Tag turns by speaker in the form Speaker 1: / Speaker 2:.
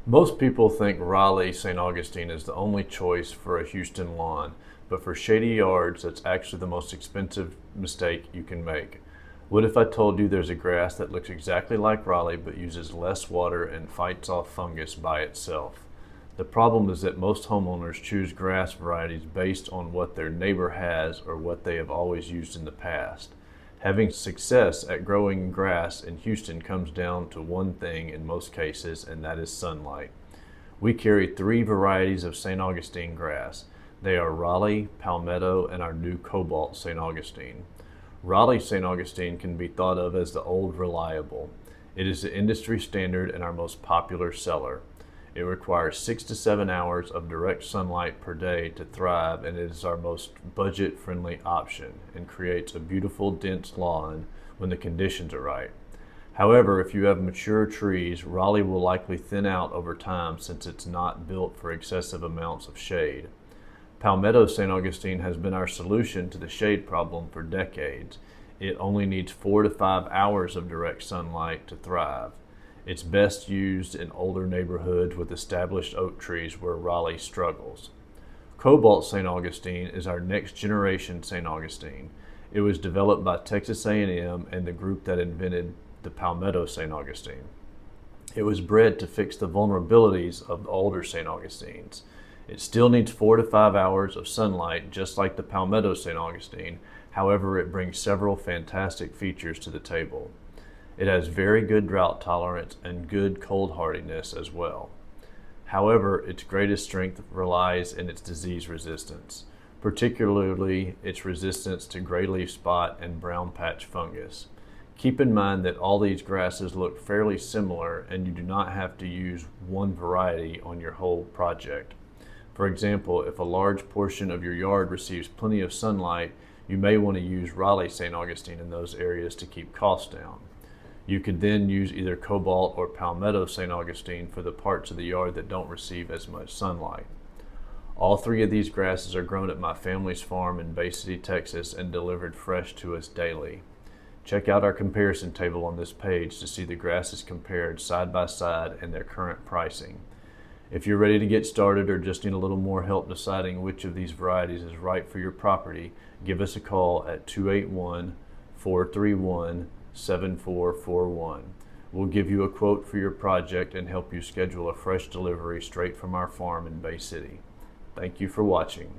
Speaker 1: Most people think Raleigh St. Augustine is the only choice for a Houston lawn, but for shady yards, that's actually the most expensive mistake you can make. What if I told you there's a grass that looks exactly like Raleigh but uses less water and fights off fungus by itself? The problem is that most homeowners choose grass varieties based on what their neighbor has or what they have always used in the past. Having success at growing grass in Houston comes down to one thing in most cases, and that is sunlight. We carry 3 varieties of St. Augustine grass. They are Raleigh, Palmetto, and our new Cobalt St. Augustine. Raleigh St. Augustine can be thought of as the old reliable. It is the industry standard and our most popular seller. It requires 6 to 7 hours of direct sunlight per day to thrive, and it is our most budget-friendly option and creates a beautiful, dense lawn when the conditions are right. However, if you have mature trees, Raleigh will likely thin out over time since it's not built for excessive amounts of shade. Palmetto St. Augustine has been our solution to the shade problem for decades. It only needs 4 to 5 hours of direct sunlight to thrive. It's best used in older neighborhoods with established oak trees where Raleigh struggles. Cobalt St. Augustine is our next generation St. Augustine. It was developed by Texas A&M and the group that invented the Palmetto St. Augustine. It was bred to fix the vulnerabilities of the older St. Augustines. It still needs 4 to 5 hours of sunlight just like the Palmetto St. Augustine. However, it brings several fantastic features to the table. It has very good drought tolerance and good cold hardiness as well. However, its greatest strength relies in its disease resistance, particularly its resistance to gray leaf spot and brown patch fungus. Keep in mind that all these grasses look fairly similar and you do not have to use one variety on your whole project. For example, if a large portion of your yard receives plenty of sunlight, you may want to use Raleigh St. Augustine in those areas to keep costs down. You could then use either Cobalt or Palmetto St. Augustine for the parts of the yard that don't receive as much sunlight. All 3 of these grasses are grown at my family's farm in Bay City, Texas, and delivered fresh to us daily. Check out our comparison table on this page to see the grasses compared side by side and their current pricing. If you're ready to get started or just need a little more help deciding which of these varieties is right for your property, give us a call at 281-431-7441. We'll give you a quote for your project and help you schedule a fresh delivery straight from our farm in Bay City. Thank you for watching.